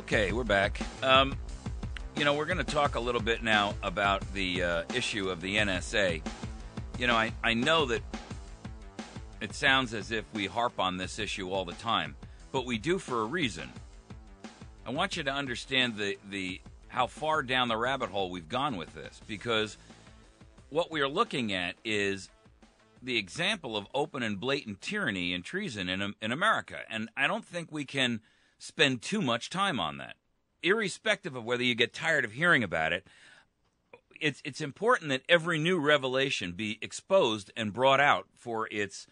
Okay, we're back. We're going to talk a little bit now about the issue of the NSA. I know that it sounds as if we harp on this issue all the time, but we do for a reason. I want you to understand the how far down the rabbit hole we've gone with this, because what we are looking at is the example of open and blatant tyranny and treason in America, and I don't think we can spend too much time on that. Irrespective of whether you get tired of hearing about it, it's important that every new revelation be exposed and brought out for its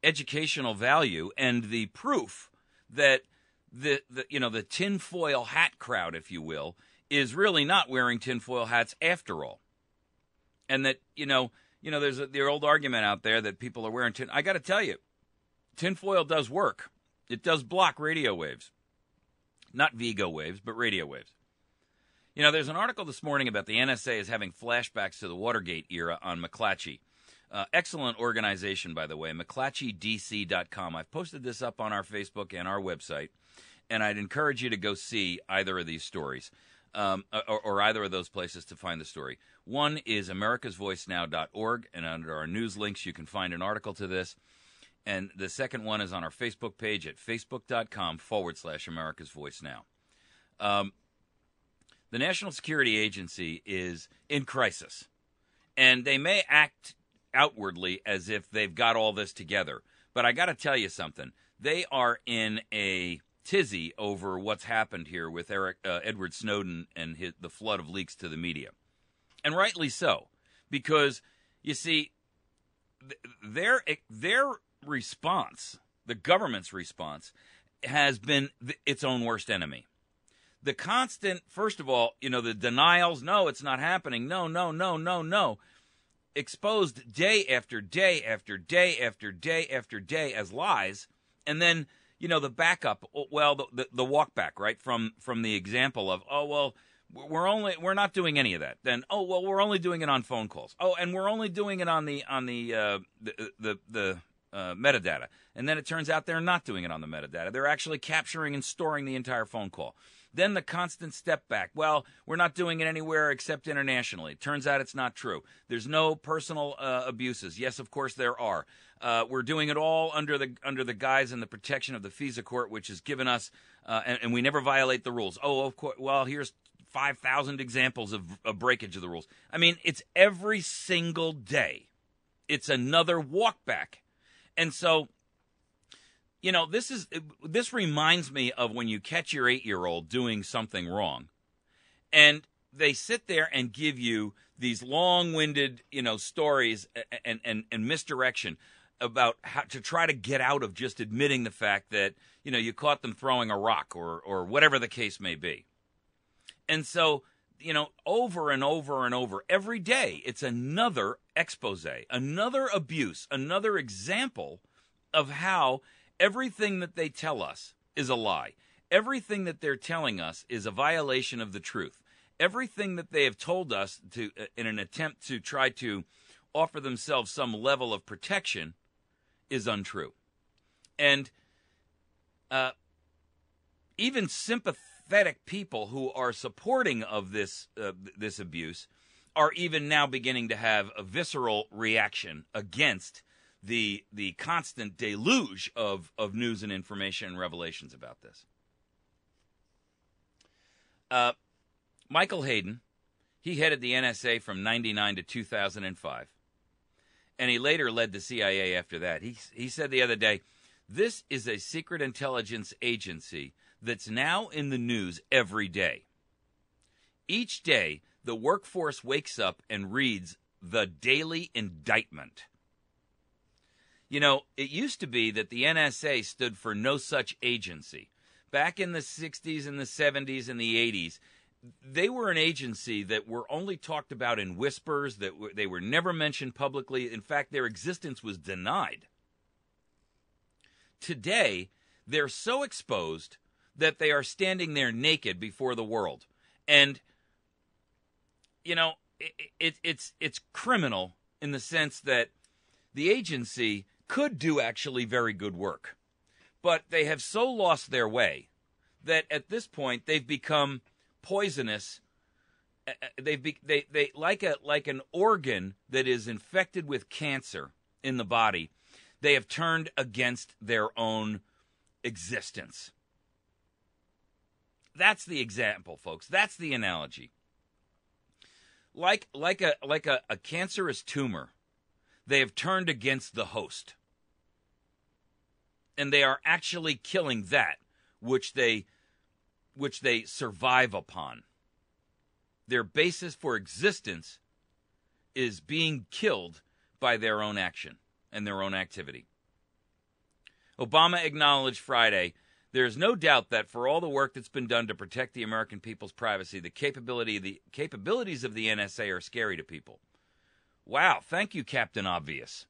educational value and the proof that the tinfoil hat crowd, if you will, is really not wearing tinfoil hats after all. And that, there's the old argument out there that people are wearing tin. I got to tell you, tinfoil does work. It does block radio waves. Not Vigo waves, but radio waves. There's an article this morning about the NSA is having flashbacks to the Watergate era on McClatchy. Excellent organization, by the way, McClatchydc.com. I've posted this up on our Facebook and our website, and I'd encourage you to go see either of these stories, or either of those places to find the story. One is americasvoicenow.org, and under our news links you can find an article to this. And the second one is on our Facebook page at facebook.com/America's Voice Now. The National Security Agency is in crisis, and they may act outwardly as if they've got all this together. But I got to tell you something. They are in a tizzy over what's happened here with Edward Snowden and the flood of leaks to the media. And rightly so, because, you see, their response, the government's response, has been its own worst enemy. The constant, first of all, the denials, no, it's not happening, no, exposed day after day after day after day after day as lies, and then, the backup, well, the walk back, right, from the example of, oh, well, we're not doing any of that. Then, oh, well, we're only doing it on phone calls. Oh, and we're only doing it on the metadata. And then it turns out they're not doing it on the metadata. They're actually capturing and storing the entire phone call. Then the constant step back. Well, we're not doing it anywhere except internationally. It turns out it's not true. There's no personal abuses. Yes, of course there are. We're doing it all under the guise and the protection of the FISA court, which has given us, and we never violate the rules. Oh, of course. Well, here's 5,000 examples of breakage of the rules. I mean, it's every single day. It's another walk back. And so, this reminds me of when you catch your 8-year-old doing something wrong, and they sit there and give you these long-winded, stories and misdirection about how to try to get out of just admitting the fact that, you caught them throwing a rock or whatever the case may be. And so, over and over and over, every day, it's another expose, another abuse, another example of how everything that they tell us is a lie. Everything that they're telling us is a violation of the truth. Everything that they have told us to, in an attempt to try to offer themselves some level of protection, is untrue. And even sympathetic people who are supporting of this abuse are even now beginning to have a visceral reaction against the constant deluge of news and information and revelations about this. Michael Hayden, he headed the NSA from 1999 to 2005, and he later led the CIA after that. He said the other day, this is a secret intelligence agency that's now in the news every day. Each day, the workforce wakes up and reads the daily indictment. It used to be that the NSA stood for no such agency. Back in the 60s and the 70s and the 80s, they were an agency that were only talked about in whispers, that they were never mentioned publicly. In fact, their existence was denied. Today, they're so exposed that they are standing there naked before the world. And, it's criminal in the sense that the agency could do actually very good work. But they have so lost their way that at this point they've become poisonous. They like an organ that is infected with cancer in the body. They have turned against their own existence. That's the example, folks. That's the analogy. Like a cancerous tumor, they have turned against the host. And they are actually killing that which they survive upon. Their basis for existence is being killed by their own action and their own activity. Obama acknowledged Friday, there is no doubt that for all the work that's been done to protect the American people's privacy, the capabilities of the NSA are scary to people. Wow, thank you, Captain Obvious.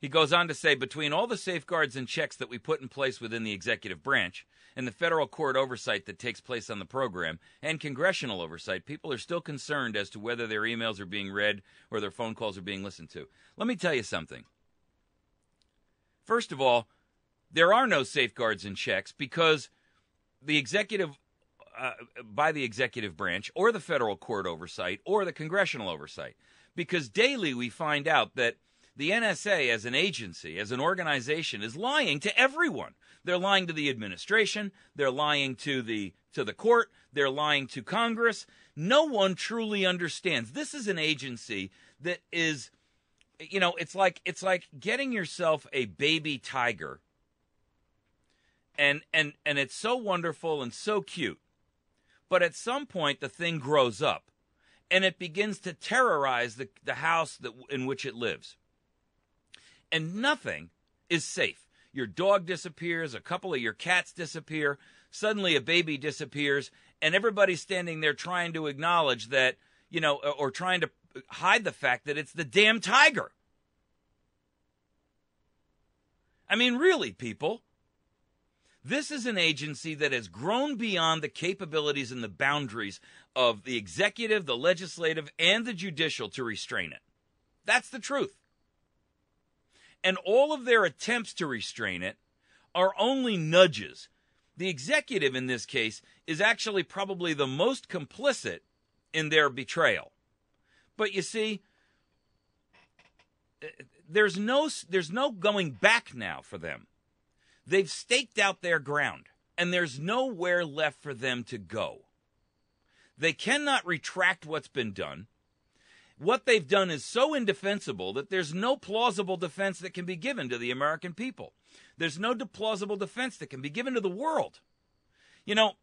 He goes on to say, between all the safeguards and checks that we put in place within the executive branch and the federal court oversight that takes place on the program and congressional oversight, people are still concerned as to whether their emails are being read or their phone calls are being listened to. Let me tell you something. First of all, there are no safeguards and checks because the executive, by the executive branch or the federal court oversight or the congressional oversight, because daily we find out that the NSA as an agency, as an organization, is lying to everyone. They're lying to the administration. They're lying to the court. They're lying to Congress. No one truly understands. This is an agency that is, it's like getting yourself a baby tiger. And it's so wonderful and so cute. But at some point, the thing grows up. And it begins to terrorize the house in which it lives. And nothing is safe. Your dog disappears, a couple of your cats disappear, suddenly a baby disappears, and everybody's standing there trying to acknowledge that, or trying to hide the fact that it's the damn tiger. I mean, really, people. This is an agency that has grown beyond the capabilities and the boundaries of the executive, the legislative, and the judicial to restrain it. That's the truth. And all of their attempts to restrain it are only nudges. The executive in this case is actually probably the most complicit in their betrayal. But you see, there's no going back now for them. They've staked out their ground, and there's nowhere left for them to go. They cannot retract what's been done. What they've done is so indefensible that there's no plausible defense that can be given to the American people. There's no plausible defense that can be given to the world. Where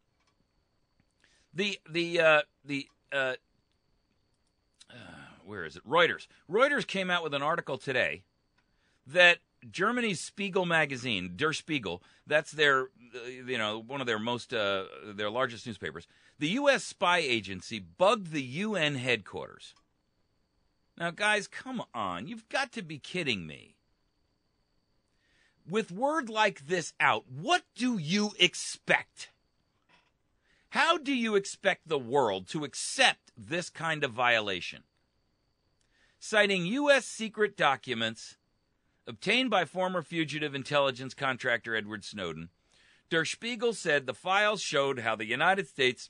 is it? Reuters. Reuters came out with an article today that Germany's Spiegel magazine, Der Spiegel, that's their, one of their their largest newspapers. The U.S. spy agency bugged the UN headquarters. Now, guys, come on. You've got to be kidding me. With word like this out, what do you expect? How do you expect the world to accept this kind of violation? Citing U.S. secret documents obtained by former fugitive intelligence contractor Edward Snowden, Der Spiegel said the files showed how the United States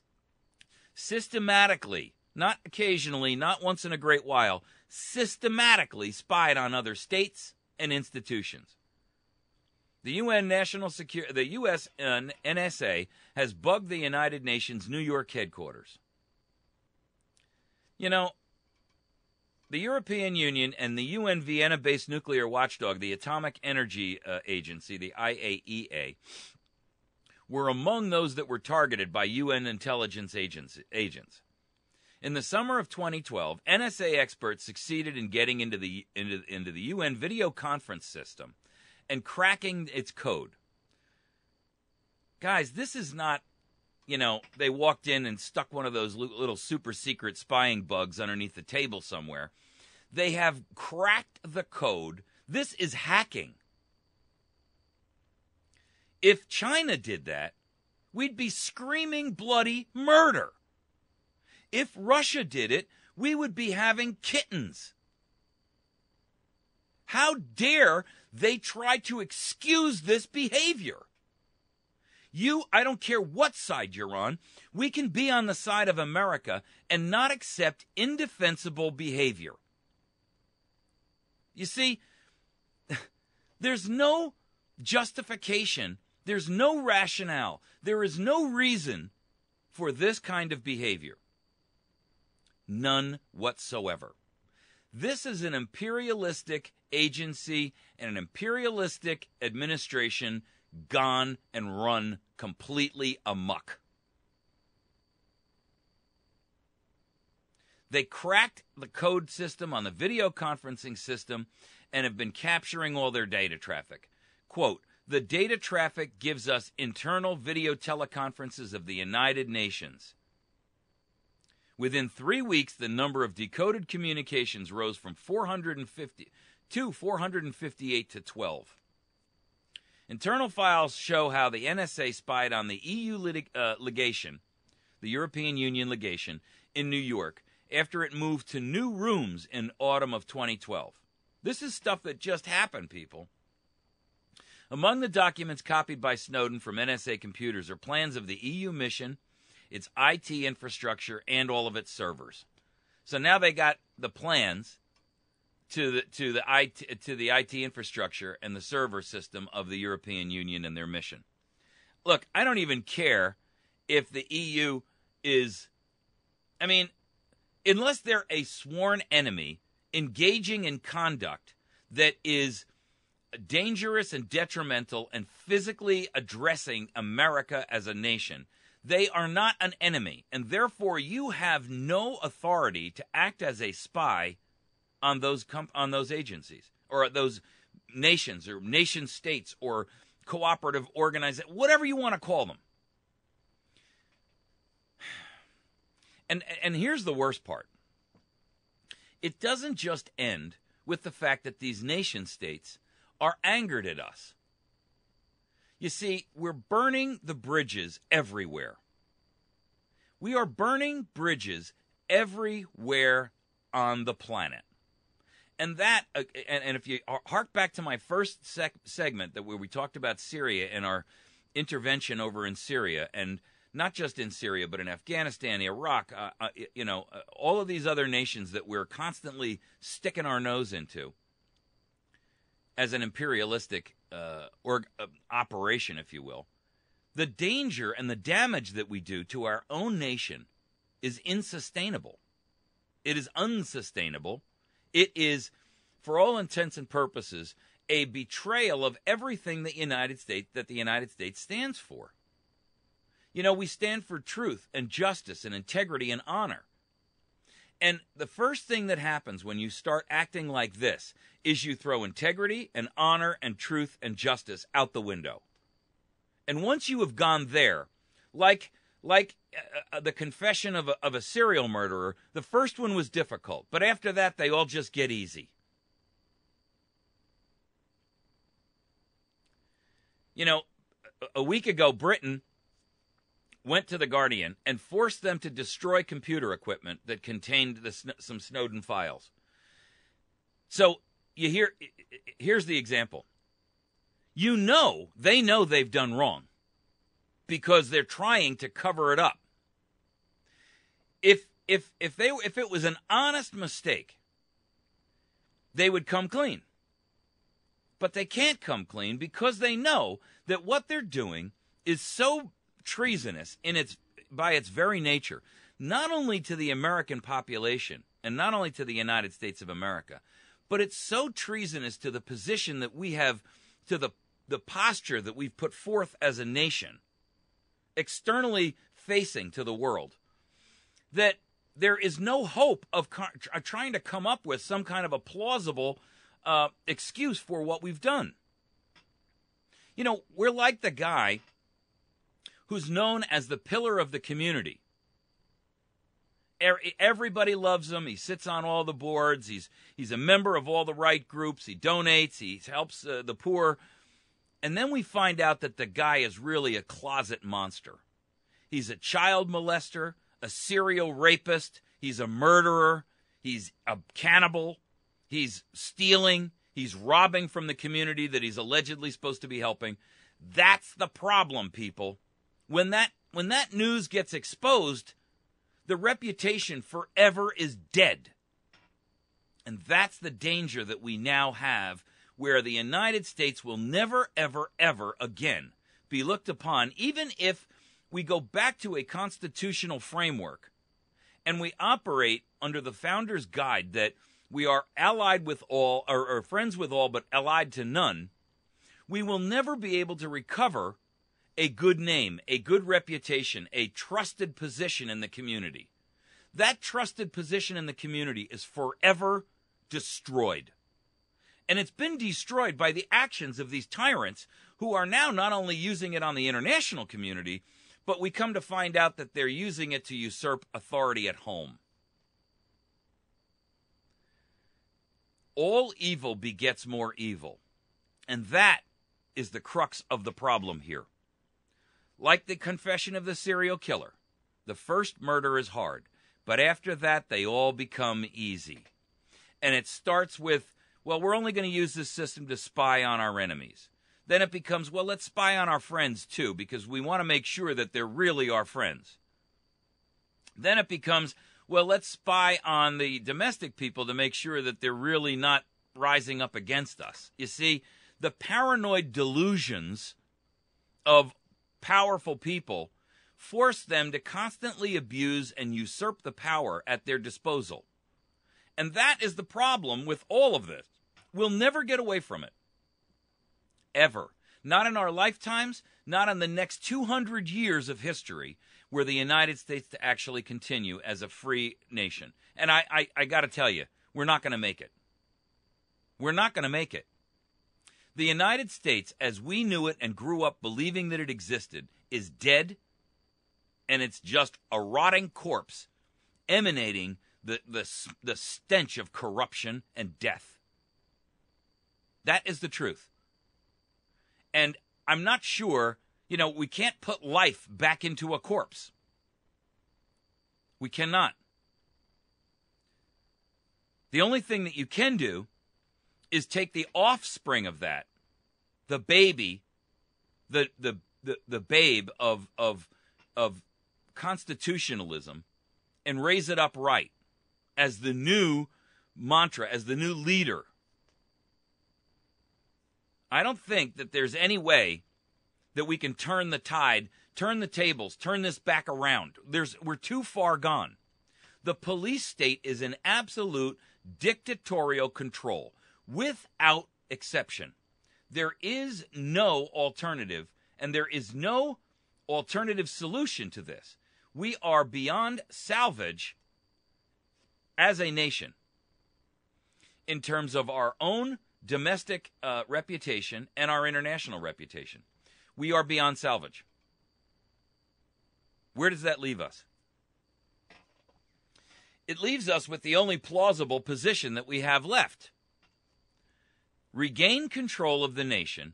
systematically, not occasionally, not once in a great while, systematically spied on other states and institutions. The the U.S. NSA has bugged the United Nations New York headquarters. The European Union and the UN Vienna-based nuclear watchdog, the Atomic Energy Agency, the IAEA, were among those that were targeted by UN intelligence agents. In the summer of 2012, NSA experts succeeded in getting into the UN video conference system and cracking its code. Guys, this is not, they walked in and stuck one of those little super secret spying bugs underneath the table somewhere. They have cracked the code. This is hacking. If China did that, we'd be screaming bloody murder. If Russia did it, we would be having kittens. How dare they try to excuse this behavior? I don't care what side you're on, we can be on the side of America and not accept indefensible behavior. You see, there's no justification, there's no rationale, there is no reason for this kind of behavior. None whatsoever. This is an imperialistic agency and an imperialistic administration gone and run completely amok. They cracked the code system on the video conferencing system and have been capturing all their data traffic. Quote, the data traffic gives us internal video teleconferences of the United Nations. Within 3 weeks, the number of decoded communications rose from 450 to 458 to 12. Internal files show how the NSA spied on the EU legation, the European Union legation, in New York after it moved to new rooms in autumn of 2012. This is stuff that just happened, people. Among the documents copied by Snowden from NSA computers are plans of the EU mission, its IT infrastructure, and all of its servers. So now they got the plans to the IT infrastructure and the server system of the European Union and their mission. Look, I don't even care if the EU is, unless they're a sworn enemy engaging in conduct that is dangerous and detrimental and physically addressing America as a nation, they are not an enemy, and therefore you have no authority to act as a spy on those agencies or those nations or nation states or cooperative organizations, whatever you want to call them. And here's the worst part. It doesn't just end with the fact that these nation states are angered at us. You see, we're burning the bridges everywhere. We are burning bridges everywhere on the planet. And that, and if you hark back to my first segment where we talked about Syria and our intervention over in Syria, and not just in Syria, but in Afghanistan, Iraq, all of these other nations that we're constantly sticking our nose into as an imperialistic operation, if you will, the danger and the damage that we do to our own nation is unsustainable. It is unsustainable. It is, for all intents and purposes, a betrayal of everything that the United States stands for. You know, we stand for truth and justice and integrity and honor. And the first thing that happens when you start acting like this is you throw integrity and honor and truth and justice out the window. And once you have gone there, like the confession of a serial murderer, the first one was difficult, but after that they all just get easy. You know, a week ago, Britain went to The Guardian and forced them to destroy computer equipment that contained some Snowden files. So here's the example. They know they've done wrong because they're trying to cover it up. If it was an honest mistake, they would come clean. But they can't come clean because they know that what they're doing is so treasonous by its very nature, not only to the American population and not only to the United States of America, but it's so treasonous to the position that we have, to the posture that we've put forth as a nation, externally facing to the world, that there is no hope of trying to come up with some kind of a plausible excuse for what we've done. You know, we're like the guy who's known as the pillar of the community. Everybody loves him. He sits on all the boards. He's a member of all the right groups. He donates. He helps the poor. And then we find out that the guy is really a closet monster. He's a child molester, a serial rapist. He's a murderer. He's a cannibal. He's stealing. He's robbing from the community that he's allegedly supposed to be helping. That's the problem, people. When that news gets exposed, the reputation forever is dead. And that's the danger that we now have, where the United States will never, ever, ever again be looked upon, even if we go back to a constitutional framework and we operate under the founder's guide that we are allied with all, or friends with all, but allied to none. We will never be able to recover a good name, a good reputation, a trusted position in the community. That trusted position in the community is forever destroyed. And it's been destroyed by the actions of these tyrants who are now not only using it on the international community, but we come to find out that they're using it to usurp authority at home. All evil begets more evil. And that is the crux of the problem here. Like the confession of the serial killer, the first murder is hard, but after that they all become easy. And it starts with, well, we're only going to use this system to spy on our enemies. Then it becomes, well, let's spy on our friends too, because we want to make sure that they're really our friends. Then it becomes, well, let's spy on the domestic people to make sure that they're really not rising up against us. You see, the paranoid delusions of powerful people force them to constantly abuse and usurp the power at their disposal. And that is the problem with all of this. We'll never get away from it. Ever. Not in our lifetimes, not in the next 200 years of history were the United States to actually continue as a free nation. And I got to tell you, we're not going to make it. We're not going to make it. The United States, as we knew it and grew up believing that it existed, is dead, and it's just a rotting corpse emanating the stench of corruption and death. That is the truth. And I'm not sure, we can't put life back into a corpse. We cannot. The only thing that you can do is take the offspring of that, the baby, the babe of constitutionalism, and raise it up right as the new mantra, as the new leader. I don't think that there's any way that we can turn the tide, turn the tables, turn this back around. We're too far gone. The police state is in absolute dictatorial control, without exception. There is no alternative, and there is no alternative solution to this. We are beyond salvage as a nation in terms of our own domestic reputation and our international reputation. We are beyond salvage. Where does that leave us? It leaves us with the only plausible position that we have left. Regain control of the nation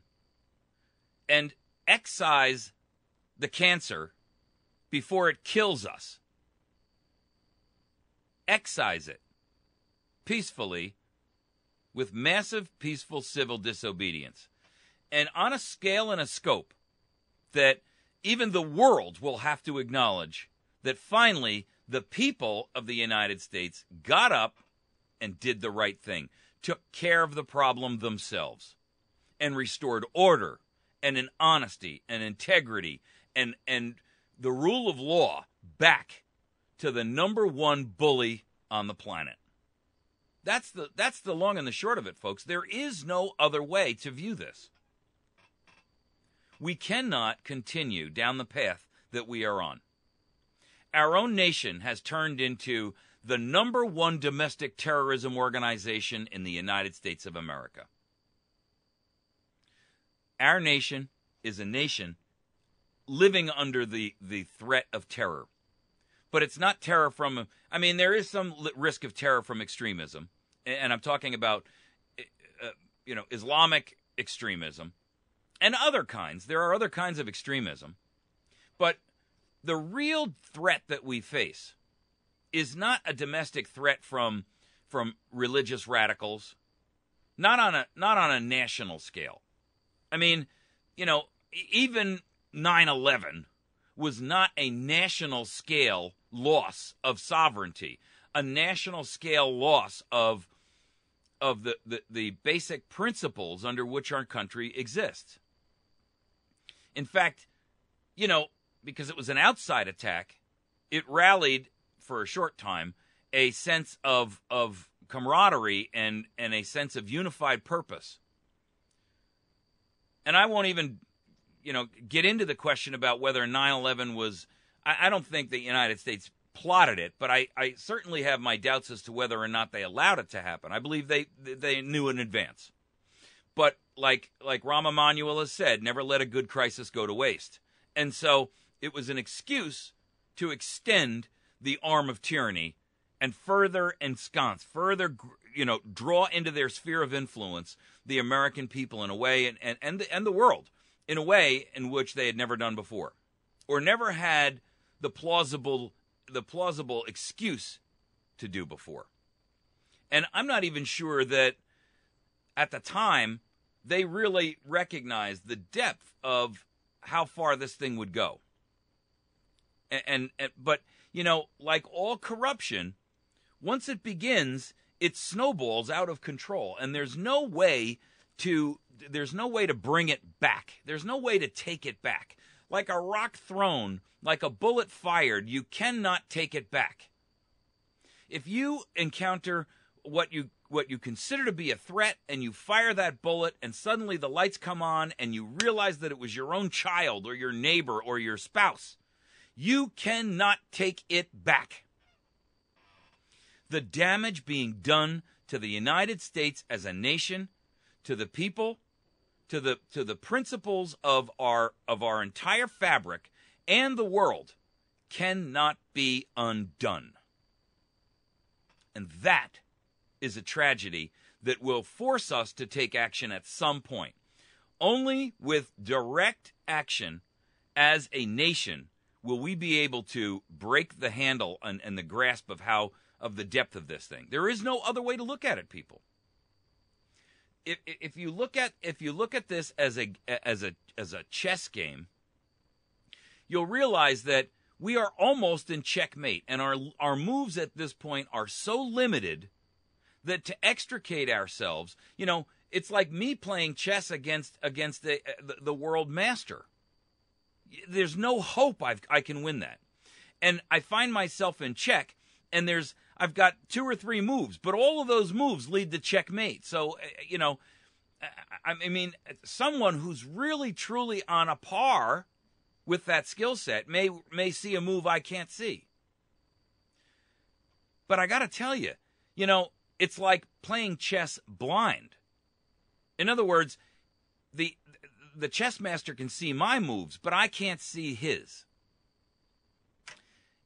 and excise the cancer before it kills us. Excise it peacefully with massive, peaceful civil disobedience. And on a scale and a scope that even the world will have to acknowledge that finally the people of the United States got up and did the right thing, took care of the problem themselves, and restored order and an honesty and integrity and the rule of law back to the number one bully on the planet. That's the long and the short of it, folks. There is no other way to view this. We cannot continue down the path that we are on. Our own nation has turned into the number one domestic terrorism organization in the United States of America. Our nation is a nation living under the threat of terror. But it's not terror from, there is some risk of terror from extremism. And I'm talking about, Islamic extremism and other kinds. There are other kinds of extremism. But the real threat that we face is not a domestic threat from religious radicals, not on a national scale. even 9/11 was not a national scale loss of sovereignty, a national scale loss of the basic principles under which our country exists. In fact, because it was an outside attack, it rallied for a short time a sense of camaraderie and a sense of unified purpose. And I won't even, get into the question about whether 9/11 was, I don't think the United States plotted it, but I certainly have my doubts as to whether or not they allowed it to happen. I believe they knew in advance. But like Rahm Emanuel has said, never let a good crisis go to waste. And so it was an excuse to extend the arm of tyranny and further ensconce, draw into their sphere of influence the American people in a way, and the world in a way in which they had never done before, or never had the plausible excuse to do before. And I'm not even sure that at the time they really recognized the depth of how far this thing would go. But like all corruption, once it begins, it snowballs out of control, and there's no way to bring it back. There's no way to take it back. Like a rock thrown, like a bullet fired, you cannot take it back. If you encounter what you consider to be a threat and you fire that bullet and suddenly the lights come on and you realize that it was your own child or your neighbor or your spouse, you cannot take it back. The damage being done to the United States as a nation, to the people, to the principles of our entire fabric and the world cannot be undone. And that is a tragedy that will force us to take action at some point. Only with direct action as a nation will we be able to break the handle and the grasp of the depth of this thing. There is no other way to look at it, people. If you look at this as a chess game, you'll realize that we are almost in checkmate, and our moves at this point are so limited that to extricate ourselves, it's like me playing chess against the world master. There's no hope I can win that. And I find myself in check, and I've got 2 or 3 moves, but all of those moves lead to checkmate. So, I mean, someone who's really, truly on a par with that skill set may see a move I can't see. But I got to tell you, it's like playing chess blind. In other words, the chess master can see my moves, but I can't see his.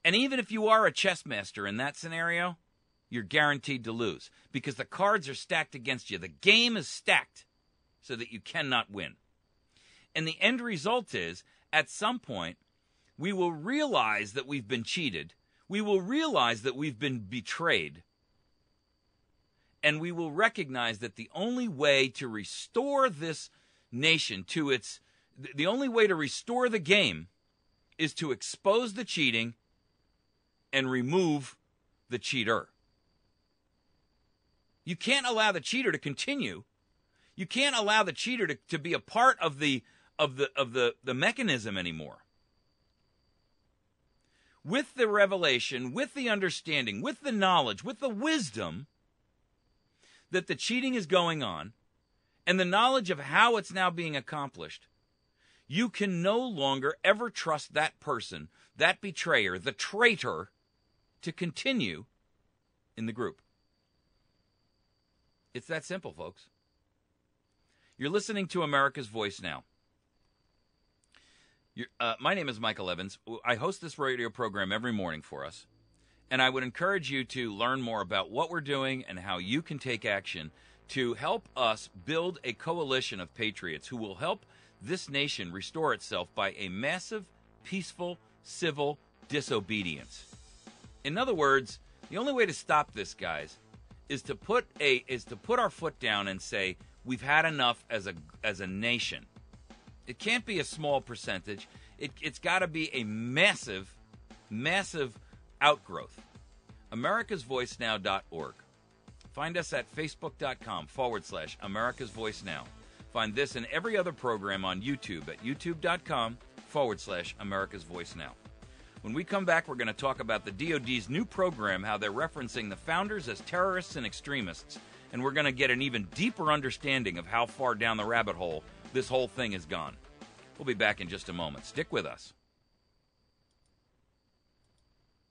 And even if you are a chess master in that scenario, you're guaranteed to lose because the cards are stacked against you. The game is stacked so that you cannot win. And the end result is, at some point, we will realize that we've been cheated. We will realize that we've been betrayed. And we will recognize that the only way to restore this nation to the only way to restore the game is to expose the cheating and remove the cheater. You can't allow the cheater to continue. You can't allow the cheater to be a part of the mechanism anymore. With the revelation, with the understanding, with the knowledge, with the wisdom that the cheating is going on, and the knowledge of how it's now being accomplished, you can no longer ever trust that person, that betrayer, the traitor, to continue in the group. It's that simple, folks. You're listening to America's Voice now. My name is Michael Evans. I host this radio program every morning for us, and I would encourage you to learn more about what we're doing and how you can take action to help us build a coalition of patriots who will help this nation restore itself by a massive, peaceful, civil disobedience. In other words, the only way to stop this, guys, is to put our foot down and say we've had enough as a nation. It can't be a small percentage. It's got to be a massive, massive outgrowth. AmericasVoiceNow.org. Find us at Facebook.com/AmericasVoiceNow. Find this and every other program on YouTube at YouTube.com/AmericasVoiceNow. When we come back, we're going to talk about the DoD's new program, how they're referencing the founders as terrorists and extremists, and we're going to get an even deeper understanding of how far down the rabbit hole this whole thing has gone. We'll be back in just a moment. Stick with us.